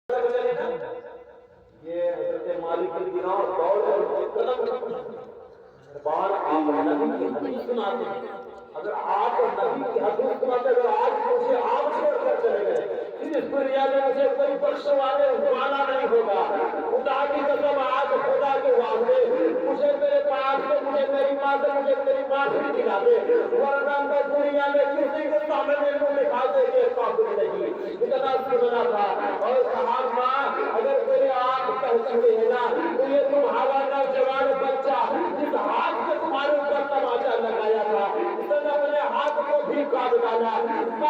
یہ حضرت مالک کی دنوں دور بار آپ نبی کی حدیث سناتے ہیں. اگر آپ نبی کی حدیث سناتے اگر آج مجھے آپ چھوڑ کر چلے گئے اس دنیا میں مجھے کوئی بخشوانے والا نہیں ہوگا. خدا کی قسم آج خدا کے واسطے مجھے میرے پاس سے مجھے میری ماں سے مجھے میری معافی دلا دے ورنہ میں دنیا میں کسی کے سامنے منہ دکھا دے کے قابل نہیں. اتنا سنا تھا اور صحابہ اگر میرے آپ کہتے ہیں نا تو یہ تمہارا نوجوان بچہ جس ہاتھ سے تمہارے اوپر تماچا لگایا تھا اس نے اپنے ہاتھ کو بھی کاٹ ڈالا.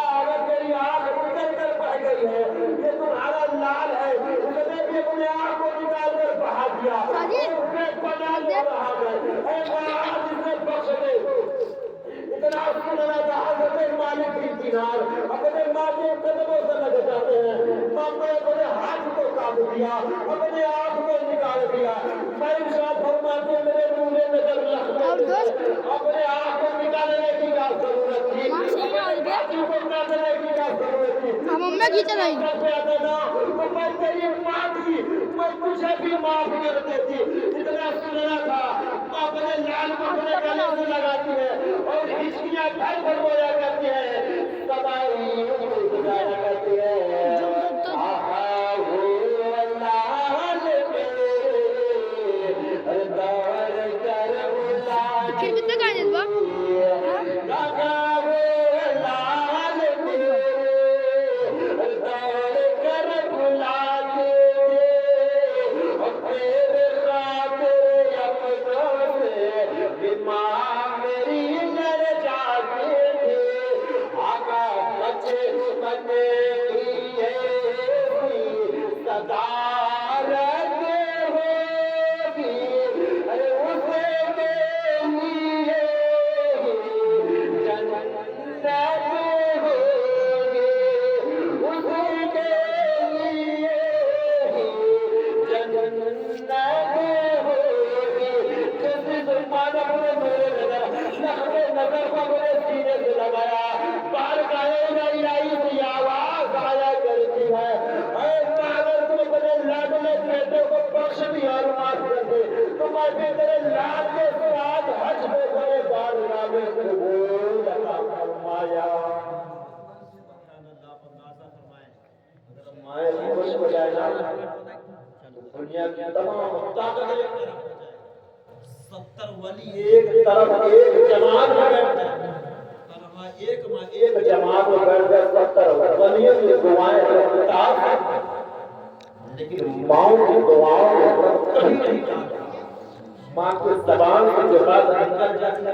اگر میری آنکھ نکل کر بہ گئی ہے یہ تمہارا لال ہے اس نے بھی اپنے آنکھ کو نکال کر بہا دیا اسے پناہ لے رہا ہے. اے ماں جسے بخش دے. اتنا سننا تھا حضرت مالک بن دینار اپنے ماں کے قدموں سے لگ جاتے ہیں. ماں نے اپنے ہاتھ کو کاٹ دیا اپنے آنکھ کو نکال دیا. میں ارشاد فرماتے ہیں میرے بوڑھے میں جب لکھنے اپنے آنکھ کو نکالنے کی کیا ضرورت تھی اپنے بازو کو نکالنے کی کیا ضرورت تھی. تو میں تیری ماں تھی میں تجھے بھی معاف کر دیتی. اتنا سننا تھا اپنے لال کو اپنے گلے سے لگاتی ہے اور ہچکیاں گھر پر بویا کرتی ہے سدائی گزارا کرتی ہے. دنیا کی تمام طاقتیں 70 ولی ایک طرف ایک جماعت میں بیٹھتے ہیں ایک جماعت میں بیٹھ کر 70 ولیوں کی دعائیں کتاب ہیں لیکن ماؤں کی دعاؤں کبھی نہیں جاتی. ماں کی زبان سے جو بات نکل جاتی ہے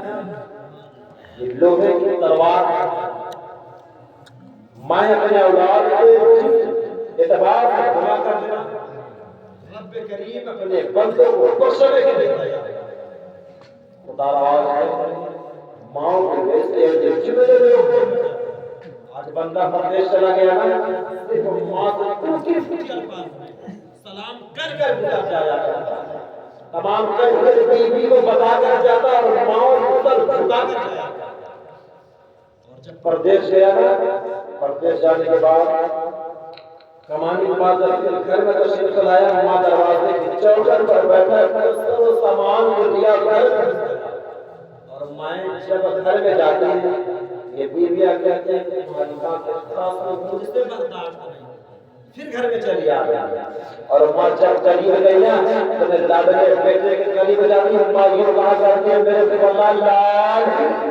یہ لوہے کی تلوار ہے. ماں اپنے اولاد سے اعتبار سے دعا کر دینا رب کریم اپنے بندوں کو بخشنے کے لیے تیار ہے. خدا راز ہے ماں کے ویسے جملے لوگ آج بندہ پردیش چلا گیا نا صرف ماں سے ٹوٹی پھوٹی الفاظ میں سلام کر کر گزر جایا کرتا ہے. تمام کیفیت بیوی کو بتا کر جاتا اور ماں کو سر جھکا کر جایا. اور جب پردیش گیا نا پردیش جانے کے بعد کمانی کے بعد گھر میں تشریف لایا ماں دروازے کی چوکھٹ پر بیٹھا سب سامان لیا گھر اور مائیں جب گھر میں جاتی ہیں یہ بیویاں کہتے ہیں کہ مالکہ کے خاص مجھ سے برداشت نہیں پھر گھر میں چلی آتی اور ماں جب چلی ہو گئی نا تو میں دادا کے بیٹے کے قریب جاتی ہوں ماں یہ کہا کرتی ہے میرے سے لال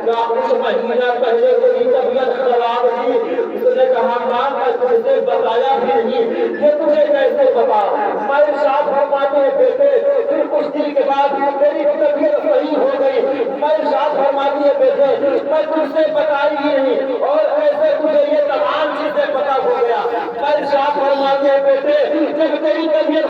کیا کچھ مہینہ پہلے کوئی طبیعت خراب تھی اس نے کہا ماں میں تجھے بتایا بھی نہیں یہ تجھے کیسے بتا. میں ارشاد فرماتے ہیں بیٹے پھر کچھ دن کے بعد میری طبیعت صحیح ہو گئی. میں ارشاد فرماتی ہے بیٹے میں تجھ سے بتائی ہی نہیں اور ایسے تجھے یہ تمام چیزیں پتا ہو گیا. میں ارشاد فرماتے ہیں بیٹے جب تیری طبیعت